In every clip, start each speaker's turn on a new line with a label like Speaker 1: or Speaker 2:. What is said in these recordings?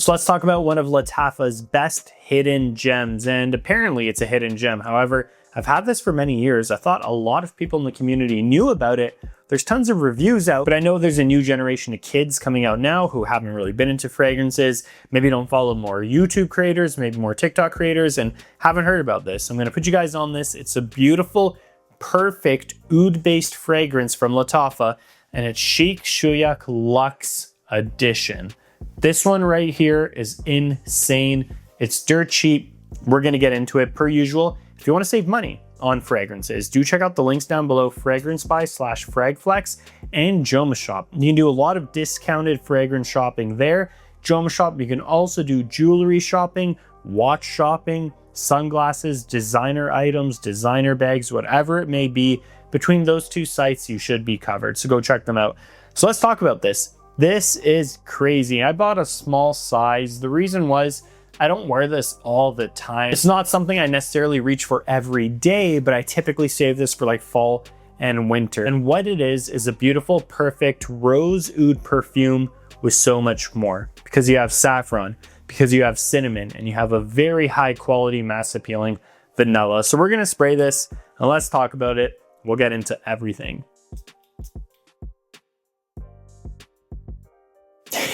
Speaker 1: So let's talk about one of Lattafa'S best hidden gems, and apparently it's a hidden gem. However, I've had this for many years. I thought a lot of people in the community knew about it. There's tons of reviews out, but I know there's a new generation of kids coming out now who haven't really been into fragrances, maybe don't follow more YouTube creators, maybe more TikTok creators, and haven't heard about this. I'm gonna put you guys on this. It's a beautiful, perfect oud-based fragrance from Lattafa, and it's Sheik Shuyukh Luxe Edition. This one right here is insane. It's dirt cheap. We're gonna get into it per usual. If you wanna save money on fragrances, do check out the links down below, FragranceBuy/FragFlex and Joma Shop. You can do a lot of discounted fragrance shopping there. Joma Shop, you can also do jewelry shopping, watch shopping, sunglasses, designer items, designer bags, whatever it may be. Between those two sites, you should be covered. So go check them out. So let's talk about this. This is crazy. I bought a small size. The reason was I don't wear this all the time. It's not something I necessarily reach for every day, but I typically save this for like fall and winter. And what it is a beautiful, perfect rose oud perfume with so much more, because you have saffron, because you have cinnamon, and you have a very high quality, mass appealing vanilla. So we're gonna spray this and let's talk about it. We'll get into everything.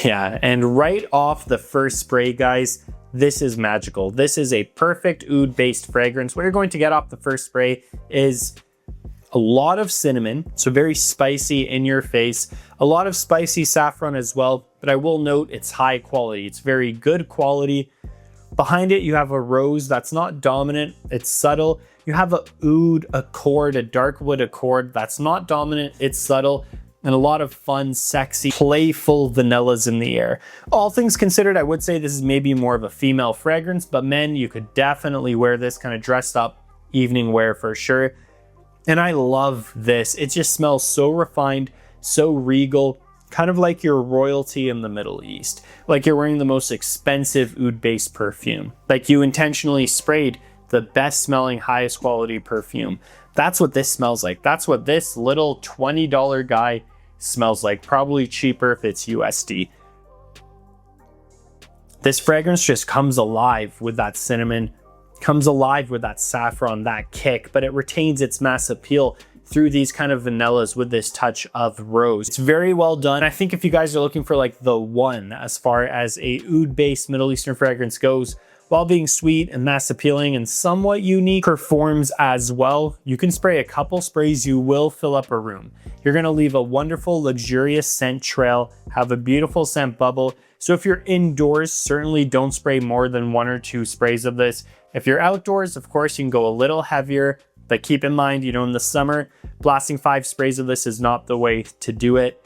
Speaker 1: Yeah, and right off the first spray, guys, this is magical. This is a perfect oud-based fragrance. What you're going to get off the first spray is a lot of cinnamon, so very spicy in your face, a lot of spicy saffron as well, but I will note it's high quality. It's very good quality. Behind it, you have a rose that's not dominant, it's subtle. You have a oud accord, a dark wood accord that's not dominant, it's subtle, and a lot of fun, sexy, playful vanillas in the air. All things considered, I would say this is maybe more of a female fragrance, but men, you could definitely wear this kind of dressed up evening wear for sure. And I love this. It just smells so refined, so regal, kind of like you're royalty in the Middle East. Like you're wearing the most expensive oud-based perfume. Like you intentionally sprayed the best smelling, highest quality perfume. That's what this smells like. That's what this little $20 guy smells like, probably cheaper if it's USD. This fragrance just comes alive with that cinnamon, comes alive with that saffron, that kick, but it retains its mass appeal through these kind of vanillas with this touch of rose. It's very well done. I think if you guys are looking for like the one as far as a oud-based Middle Eastern fragrance goes, while being sweet and mass appealing and somewhat unique, performs as well. You can spray a couple sprays, you will fill up a room. You're gonna leave a wonderful, luxurious scent trail, have a beautiful scent bubble. So if you're indoors, certainly don't spray more than 1 or 2 sprays of this. If you're outdoors, of course, you can go a little heavier, but keep in mind, in the summer, blasting 5 sprays of this is not the way to do it.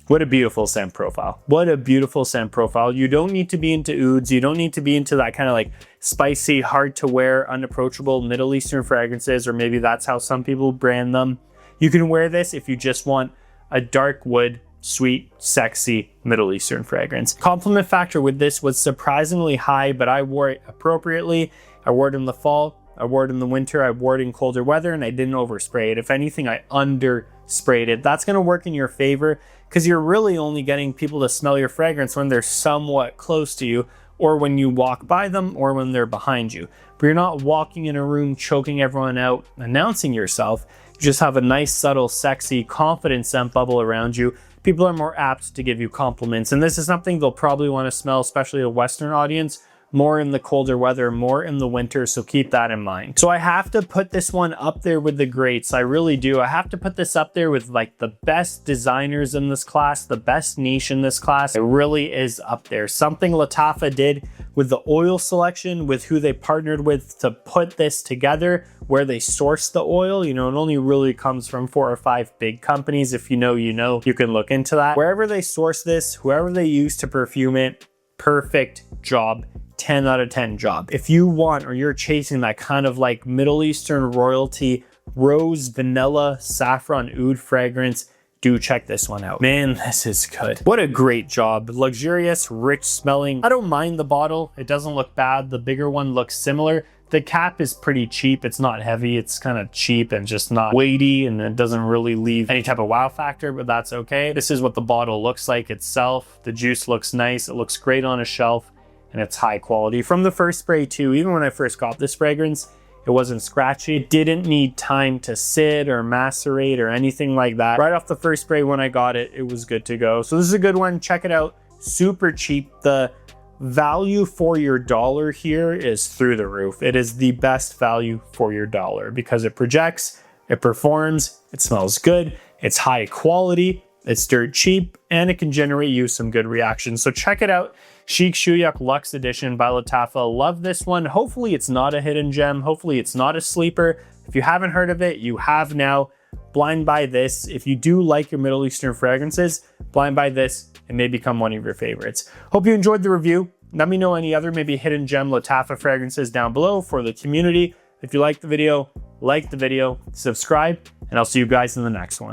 Speaker 1: What a beautiful scent profile. What a beautiful scent profile. You don't need to be into ouds. You don't need to be into that kind of like spicy, hard to wear, unapproachable Middle Eastern fragrances, or maybe that's how some people brand them. You can wear this if you just want a dark wood, sweet, sexy Middle Eastern fragrance. Compliment factor with this was surprisingly high, but I wore it appropriately. I wore it in the fall, I wore it in the winter, I wore it in colder weather, and I didn't overspray it. If anything, I undersprayed it. That's gonna work in your favor because you're really only getting people to smell your fragrance when they're somewhat close to you, or when you walk by them, or when they're behind you. But you're not walking in a room, choking everyone out, announcing yourself. You just have a nice, subtle, sexy, confident scent bubble around you. People are more apt to give you compliments, and this is something they'll probably want to smell, especially a Western audience, more in the colder weather, more in the winter, so keep that in mind. So I have to put this one up there with the greats. I really do. I have to put this up there with like the best designers in this class, the best niche in this class. It really is up there. Something Lattafa did with the oil selection, with who they partnered with to put this together, where they source the oil. It only really comes from 4 or 5 big companies. If you know, you can look into that. Wherever they source this, whoever they use to perfume it, perfect job. 10 out of 10 job. If you want, or you're chasing that kind of like Middle Eastern royalty, rose, vanilla, saffron, oud fragrance, do check this one out. Man, this is good. What a great job. Luxurious, rich smelling. I don't mind the bottle. It doesn't look bad. The bigger one looks similar. The cap is pretty cheap. It's not heavy. It's kind of cheap and just not weighty, and it doesn't really leave any type of wow factor, but that's okay. This is what the bottle looks like itself. The juice looks nice. It looks great on a shelf, and it's high quality. From the first spray too, even when I first got this fragrance, it wasn't scratchy. It didn't need time to sit or macerate or anything like that. Right off the first spray when I got it, it was good to go. So this is a good one. Check it out. Super cheap. The value for your dollar here is through the roof. It is the best value for your dollar because it projects, it performs, it smells good, it's high quality, it's dirt cheap, and it can generate you some good reactions. So check it out. Sheik Shuyukh Luxe Edition by Lattafa. Love this one. Hopefully it's not a hidden gem. Hopefully it's not a sleeper. If you haven't heard of it, you have now. Blind buy this. If you do like your Middle Eastern fragrances, blind buy this. It may become one of your favorites. Hope you enjoyed the review. Let me know any other maybe hidden gem Lattafa fragrances down below for the community. If you liked the video, like the video, subscribe, and I'll see you guys in the next one.